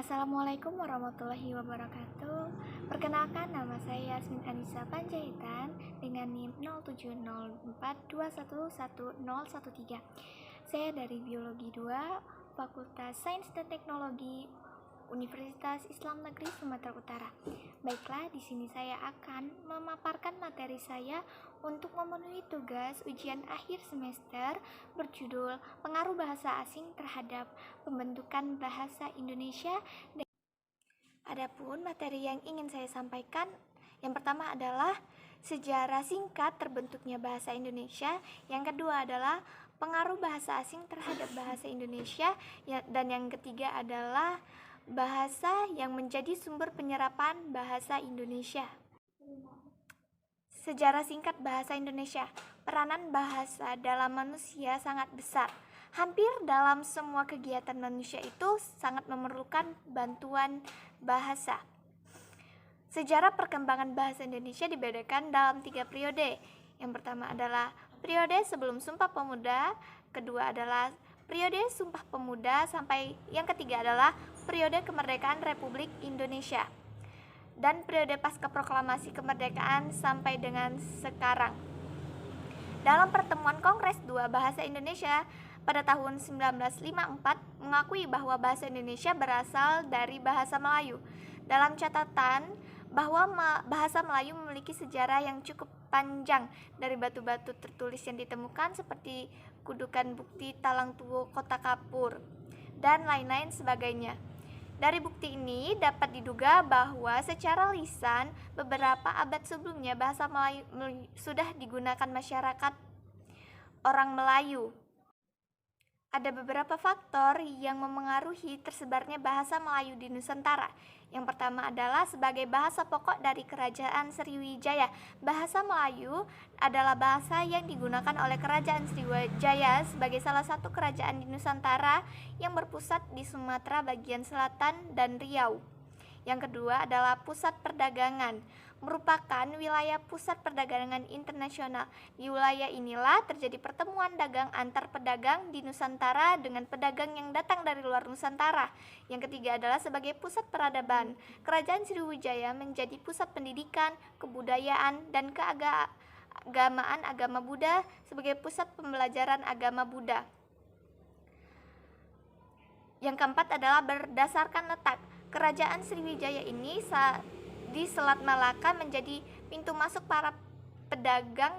Assalamualaikum warahmatullahi wabarakatuh. Perkenalkan, nama saya Yasmin Anissa Panjaitan dengan NIM 0704211013. Saya dari Biologi 2, Fakultas Sains dan Teknologi Universitas Islam Negeri Sumatera Utara. Baiklah, di sini saya akan memaparkan materi saya untuk memenuhi tugas ujian akhir semester berjudul Pengaruh Bahasa Asing Terhadap Pembentukan Bahasa Indonesia. Adapun materi yang ingin saya sampaikan, yang pertama adalah sejarah singkat terbentuknya bahasa Indonesia, yang kedua adalah pengaruh bahasa asing terhadap bahasa Indonesia, dan yang ketiga adalah bahasa yang menjadi sumber penyerapan bahasa Indonesia. Sejarah singkat bahasa Indonesia. Peranan bahasa dalam manusia sangat besar. Hampir dalam semua kegiatan manusia itu sangat memerlukan bantuan bahasa. Sejarah perkembangan bahasa Indonesia dibedakan dalam 3 periode. Yang pertama adalah periode sebelum Sumpah Pemuda, kedua adalah periode Sumpah Pemuda, sampai yang ketiga adalah periode kemerdekaan Republik Indonesia, dan periode pasca proklamasi kemerdekaan sampai dengan sekarang. Dalam pertemuan Kongres 2 Bahasa Indonesia pada tahun 1954 mengakui bahwa bahasa Indonesia berasal dari bahasa Melayu. Dalam catatan bahwa bahasa Melayu memiliki sejarah yang cukup panjang, dari batu-batu tertulis yang ditemukan seperti Kudukan Bukti, Talang Tuwo, Kota Kapur, dan lain-lain sebagainya. Dari bukti ini dapat diduga bahwa secara lisan beberapa abad sebelumnya bahasa Melayu sudah digunakan masyarakat orang Melayu. Ada beberapa faktor yang memengaruhi tersebarnya bahasa Melayu di Nusantara. Yang pertama adalah sebagai bahasa pokok dari Kerajaan Sriwijaya. Bahasa Melayu adalah bahasa yang digunakan oleh Kerajaan Sriwijaya sebagai salah satu kerajaan di Nusantara yang berpusat di Sumatera bagian selatan dan Riau. Yang kedua adalah pusat perdagangan, merupakan wilayah pusat perdagangan internasional. Di wilayah inilah terjadi pertemuan dagang antar pedagang di Nusantara dengan pedagang yang datang dari luar Nusantara. Yang ketiga adalah sebagai pusat peradaban. Kerajaan Sriwijaya menjadi pusat pendidikan, kebudayaan, dan keagamaan agama Buddha sebagai pusat pembelajaran agama Buddha. Yang keempat adalah berdasarkan letak. Kerajaan Sriwijaya ini di Selat Malaka menjadi pintu masuk para pedagang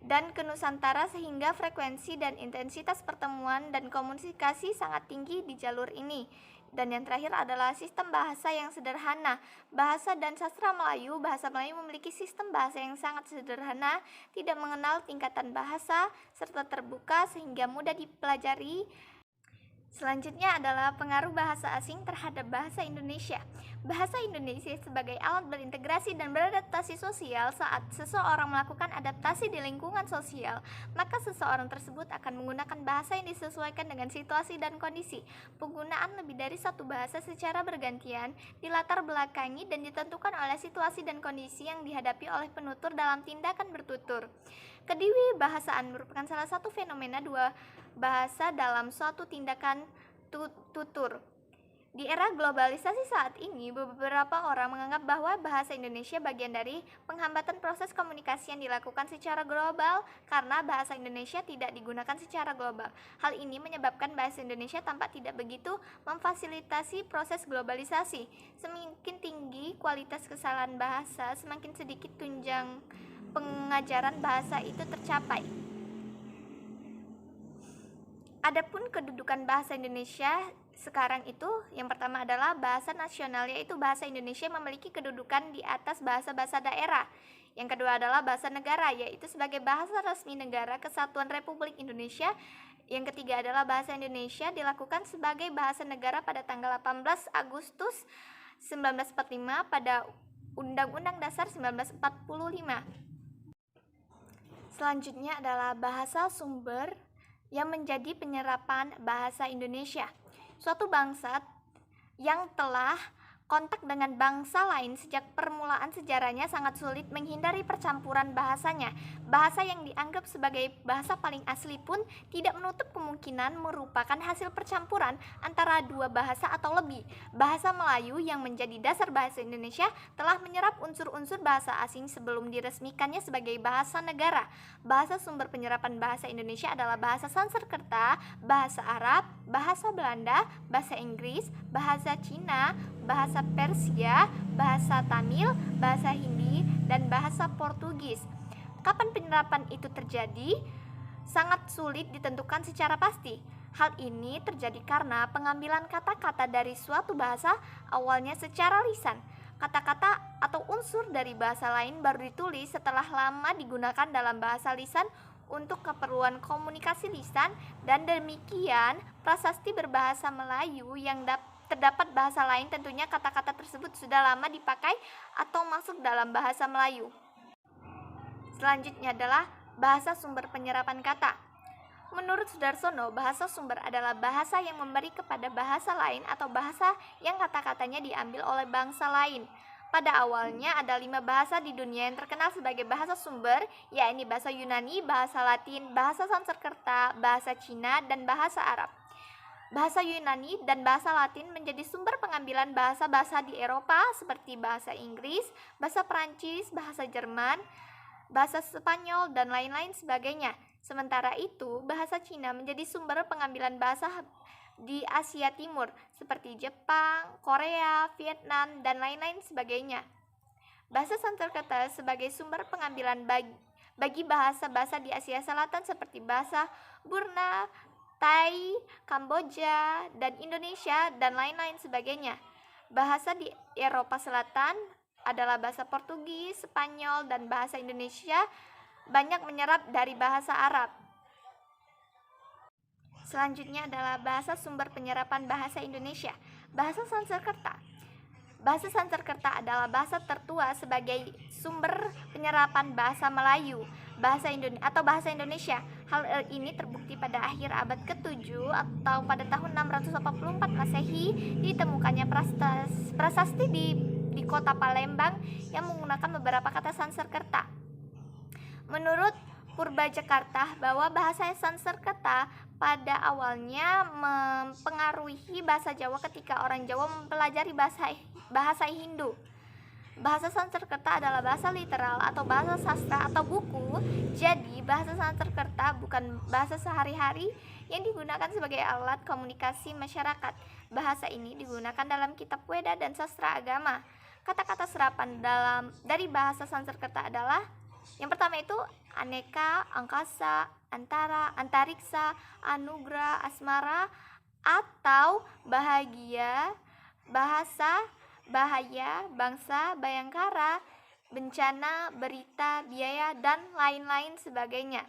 dan ke Nusantara, sehingga frekuensi dan intensitas pertemuan dan komunikasi sangat tinggi di jalur ini. Dan yang terakhir adalah sistem bahasa yang sederhana. Bahasa dan sastra Melayu. Bahasa Melayu memiliki sistem bahasa yang sangat sederhana, tidak mengenal tingkatan bahasa, serta terbuka sehingga mudah dipelajari. Selanjutnya adalah pengaruh bahasa asing terhadap bahasa Indonesia. Bahasa Indonesia sebagai alat berintegrasi dan beradaptasi sosial. Saat seseorang melakukan adaptasi di lingkungan sosial, maka seseorang tersebut akan menggunakan bahasa yang disesuaikan dengan situasi dan kondisi. Penggunaan lebih dari satu bahasa secara bergantian dilatar belakangi dan ditentukan oleh situasi dan kondisi yang dihadapi oleh penutur dalam tindakan bertutur. Kedewibahasaan bahasaan merupakan salah satu fenomena dua bahasa dalam suatu tindakan tutur. Di era globalisasi saat ini, beberapa orang menganggap bahwa bahasa Indonesia bagian dari penghambatan proses komunikasi yang dilakukan secara global karena bahasa Indonesia tidak digunakan secara global. Hal ini menyebabkan bahasa Indonesia tampak tidak begitu memfasilitasi proses globalisasi. Semakin tinggi kualitas kesalahan bahasa, semakin sedikit tunjang pengajaran bahasa itu tercapai. Adapun kedudukan bahasa Indonesia sekarang itu, yang pertama adalah bahasa nasional, yaitu bahasa Indonesia memiliki kedudukan di atas bahasa-bahasa daerah. Yang kedua adalah bahasa negara, yaitu sebagai bahasa resmi negara Kesatuan Republik Indonesia. Yang ketiga adalah bahasa Indonesia dilakukan sebagai bahasa negara pada tanggal 18 Agustus 1945 pada Undang-Undang Dasar 1945. Selanjutnya adalah bahasa sumber yang menjadi penyerapan bahasa Indonesia. Suatu bangsa yang telah kontak dengan bangsa lain sejak permulaan sejarahnya sangat sulit menghindari percampuran bahasanya. Bahasa yang dianggap sebagai bahasa paling asli pun tidak menutup kemungkinan merupakan hasil percampuran antara dua bahasa atau lebih. Bahasa Melayu yang menjadi dasar bahasa Indonesia telah menyerap unsur-unsur bahasa asing sebelum diresmikannya sebagai bahasa negara. Bahasa sumber penyerapan bahasa Indonesia adalah bahasa Sanskerta, bahasa Arab, bahasa Belanda, bahasa Inggris, bahasa Cina, bahasa Persia, bahasa Tamil, bahasa Hindi, dan bahasa Portugis. Kapan penyerapan itu terjadi? Sangat sulit ditentukan secara pasti. Hal ini terjadi karena pengambilan kata-kata dari suatu bahasa awalnya secara lisan. Kata-kata atau unsur dari bahasa lain baru ditulis setelah lama digunakan dalam bahasa lisan untuk keperluan komunikasi lisan, dan demikian prasasti berbahasa Melayu yang terdapat bahasa lain tentunya kata-kata tersebut sudah lama dipakai atau masuk dalam bahasa Melayu. Selanjutnya adalah bahasa sumber penyerapan kata. Menurut Sudarsono, bahasa sumber adalah bahasa yang memberi kepada bahasa lain atau bahasa yang kata-katanya diambil oleh bangsa lain. Pada awalnya ada 5 bahasa di dunia yang terkenal sebagai bahasa sumber, yakni bahasa Yunani, bahasa Latin, bahasa Sanskerta, bahasa Cina, dan bahasa Arab. Bahasa Yunani dan bahasa Latin menjadi sumber pengambilan bahasa-bahasa di Eropa seperti bahasa Inggris, bahasa Perancis, bahasa Jerman, bahasa Spanyol, dan lain-lain sebagainya. Sementara itu, bahasa Cina menjadi sumber pengambilan bahasa di Asia Timur seperti Jepang, Korea, Vietnam, dan lain-lain sebagainya. Bahasa Sanskerta sebagai sumber pengambilan bagi bahasa-bahasa di Asia Selatan seperti bahasa Burma, Thai, Kamboja, dan Indonesia, dan lain-lain sebagainya. Bahasa di Eropa Selatan adalah bahasa Portugis, Spanyol, dan bahasa Indonesia banyak menyerap dari bahasa Arab. Selanjutnya adalah bahasa sumber penyerapan bahasa Indonesia, bahasa Sanskerta. Bahasa Sanskerta adalah bahasa tertua sebagai sumber penyerapan bahasa Melayu, bahasa Indonesia. Hal ini terbukti pada akhir abad ke-7 atau pada tahun 684 Masehi ditemukannya prasasti di kota Palembang yang menggunakan beberapa kata Sanskerta. Menurut Purbajakarta bahwa bahasa Sanskerta pada awalnya mempengaruhi bahasa Jawa ketika orang Jawa mempelajari bahasa Hindu. Bahasa Sanskerta adalah bahasa literal atau bahasa sastra atau buku. Jadi bahasa Sanskerta bukan bahasa sehari-hari yang digunakan sebagai alat komunikasi masyarakat. Bahasa ini digunakan dalam kitab Weda dan sastra agama. Kata-kata serapan dari bahasa Sanskerta adalah yang pertama itu aneka, angkasa, antara, antariksa, anugerah, asmara, atau bahagia, bahasa, bahaya, bangsa, bayangkara, bencana, berita, biaya, dan lain-lain sebagainya.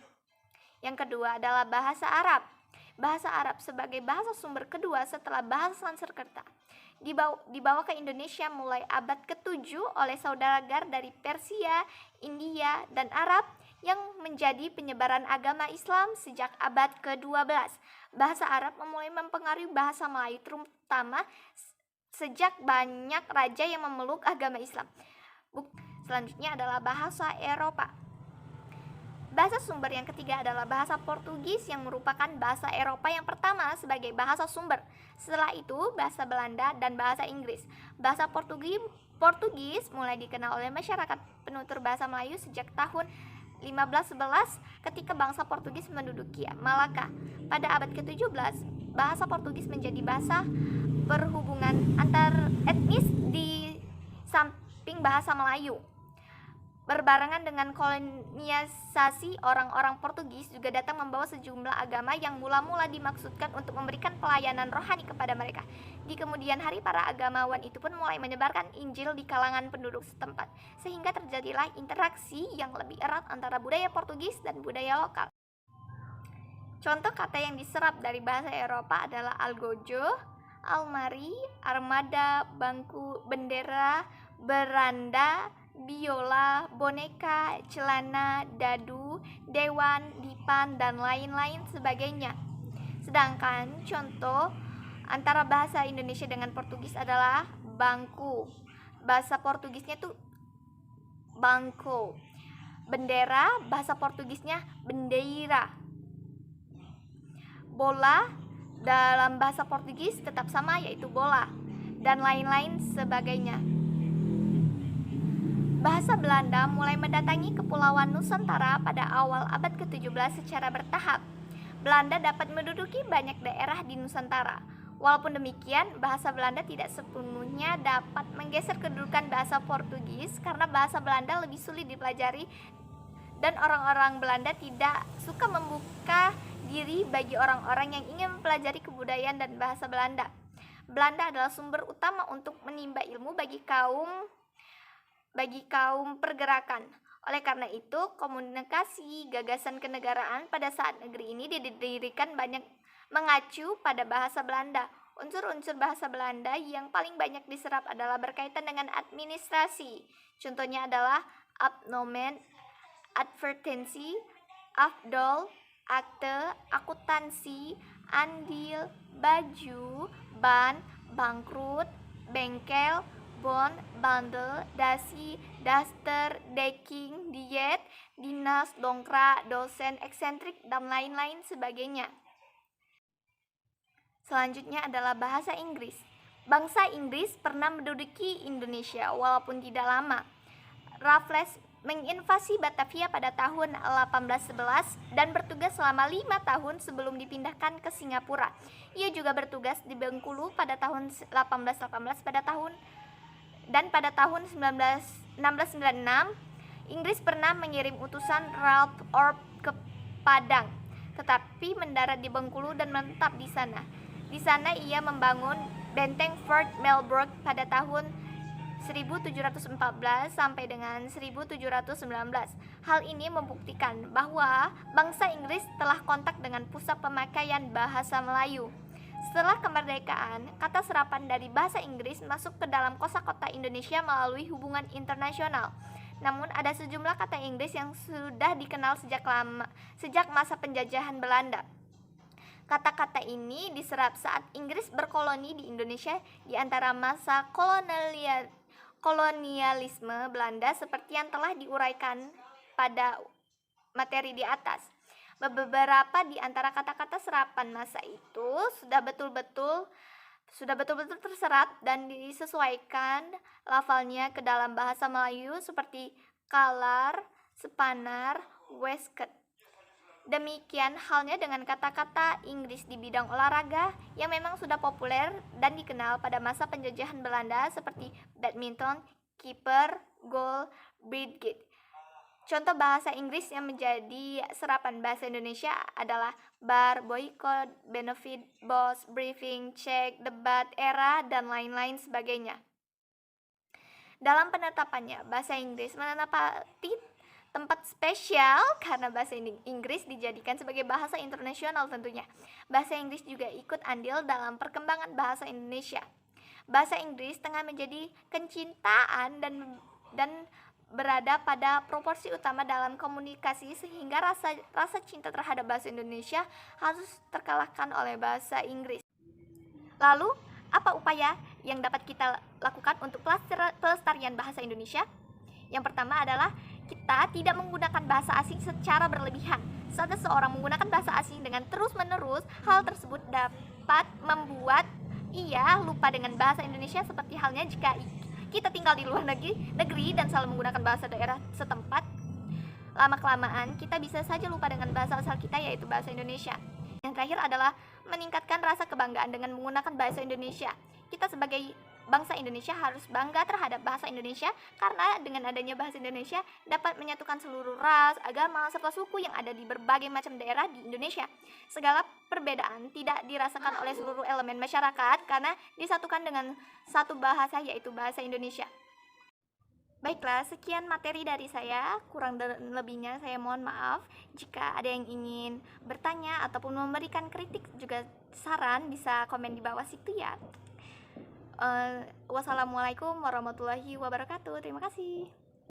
Yang kedua adalah bahasa Arab. Bahasa Arab sebagai bahasa sumber kedua setelah bahasa Sanskerta dibawa ke Indonesia mulai abad ke-7 oleh saudagar dari Persia, India, dan Arab yang menjadi penyebaran agama Islam sejak abad ke-12. Bahasa Arab mulai mempengaruhi bahasa Melayu terutama sejak banyak raja yang memeluk agama Islam. Selanjutnya adalah bahasa Eropa. Bahasa sumber yang ketiga adalah bahasa Portugis yang merupakan bahasa Eropa yang pertama sebagai bahasa sumber. Setelah itu bahasa Belanda dan bahasa Inggris. Bahasa Portugis mulai dikenal oleh masyarakat penutur bahasa Melayu sejak tahun 1511 ketika bangsa Portugis menduduki Malaka. Pada abad ke-17, bahasa Portugis menjadi bahasa perhubungan antar etnis di samping bahasa Melayu. Berbarengan dengan kolonialisasi, orang-orang Portugis juga datang membawa sejumlah agama yang mula-mula dimaksudkan untuk memberikan pelayanan rohani kepada mereka. Di kemudian hari, para agamawan itu pun mulai menyebarkan Injil di kalangan penduduk setempat, sehingga terjadilah interaksi yang lebih erat antara budaya Portugis dan budaya lokal. Contoh kata yang diserap dari bahasa Eropa adalah algojo, almari, armada, bangku, bendera, beranda, biola, boneka, celana, dadu, dewan, dipan, dan lain-lain sebagainya. Sedangkan contoh antara bahasa Indonesia dengan Portugis adalah bangku. Bahasa Portugisnya tuh banco. Bendera, bahasa Portugisnya bandeira. Bola dalam bahasa Portugis tetap sama, yaitu bola, dan lain-lain sebagainya. Bahasa Belanda mulai mendatangi kepulauan Nusantara pada awal abad ke-17 secara bertahap. Belanda dapat menduduki banyak daerah di Nusantara. Walaupun demikian, bahasa Belanda tidak sepenuhnya dapat menggeser kedudukan bahasa Portugis karena bahasa Belanda lebih sulit dipelajari dan orang-orang Belanda tidak suka membuka diri bagi orang-orang yang ingin mempelajari kebudayaan dan bahasa Belanda. Belanda adalah sumber utama untuk menimba ilmu bagi kaum pergerakan. Oleh karena itu, komunikasi gagasan kenegaraan pada saat negeri ini didirikan banyak mengacu pada bahasa Belanda. Unsur-unsur bahasa Belanda yang paling banyak diserap adalah berkaitan dengan administrasi. Contohnya adalah abnomen, advertensi, afdol, akte, akuntansi, andil, baju, ban, bangkrut, bengkel, bon, bandel, dasi, daster, decking, diet, dinas, dongkrak, dosen, eksentrik, dan lain-lain sebagainya. Selanjutnya adalah bahasa Inggris. Bangsa Inggris pernah menduduki Indonesia walaupun tidak lama. Raffles menginvasi Batavia pada tahun 1811 dan bertugas selama 5 tahun sebelum dipindahkan ke Singapura. Ia juga bertugas di Bengkulu pada tahun 1818 pada tahun 1696 Inggris pernah mengirim utusan Ralph Orp ke Padang, tetapi mendarat di Bengkulu dan menetap di sana. Di sana ia membangun benteng Fort Melbourne pada tahun 1714 sampai dengan 1719. Hal ini membuktikan bahwa bangsa Inggris telah kontak dengan pusat pemakaian bahasa Melayu. Setelah kemerdekaan, kata serapan dari bahasa Inggris masuk ke dalam kosakata Indonesia melalui hubungan internasional. Namun ada sejumlah kata Inggris yang sudah dikenal sejak masa penjajahan Belanda. Kata-kata ini diserap saat Inggris berkoloni di Indonesia di antara masa kolonialisme Belanda seperti yang telah diuraikan pada materi di atas. Beberapa di antara kata-kata serapan masa itu sudah betul-betul terserap dan disesuaikan lafalnya ke dalam bahasa Melayu seperti kalar, sepanar, waistcoat. Demikian halnya dengan kata-kata Inggris di bidang olahraga yang memang sudah populer dan dikenal pada masa penjajahan Belanda seperti badminton, keeper, goal, brigade. Contoh bahasa Inggris yang menjadi serapan bahasa Indonesia adalah bar, boycott, benefit, boss, briefing, check, debat, era, dan lain-lain sebagainya. Dalam penetapannya, bahasa Inggris menempati tempat spesial karena bahasa Inggris dijadikan sebagai bahasa internasional tentunya. Bahasa Inggris juga ikut andil dalam perkembangan bahasa Indonesia. Bahasa Inggris tengah menjadi kecintaan dan berada pada proporsi utama dalam komunikasi sehingga rasa cinta terhadap bahasa Indonesia harus terkalahkan oleh bahasa Inggris. Lalu, apa upaya yang dapat kita lakukan untuk pelestarian bahasa Indonesia? Yang pertama adalah kita tidak menggunakan bahasa asing secara berlebihan. Saat seseorang menggunakan bahasa asing dengan terus-menerus, hal tersebut dapat membuat ia lupa dengan bahasa Indonesia, seperti halnya jika kita tinggal di luar negeri dan selalu menggunakan bahasa daerah setempat. Lama-kelamaan kita bisa saja lupa dengan bahasa asal kita, yaitu bahasa Indonesia. Yang terakhir adalah meningkatkan rasa kebanggaan dengan menggunakan bahasa Indonesia. Kita sebagai bangsa Indonesia harus bangga terhadap bahasa Indonesia karena dengan adanya bahasa Indonesia dapat menyatukan seluruh ras, agama, serta suku yang ada di berbagai macam daerah di Indonesia. Segala perbedaan tidak dirasakan oleh seluruh elemen masyarakat karena disatukan dengan satu bahasa, yaitu bahasa Indonesia. Baiklah, sekian materi dari saya. Kurang dan lebihnya saya mohon maaf. Jika ada yang ingin bertanya ataupun memberikan kritik juga saran, bisa komen di bawah situ ya. Wassalamualaikum warahmatullahi wabarakatuh. Terima kasih.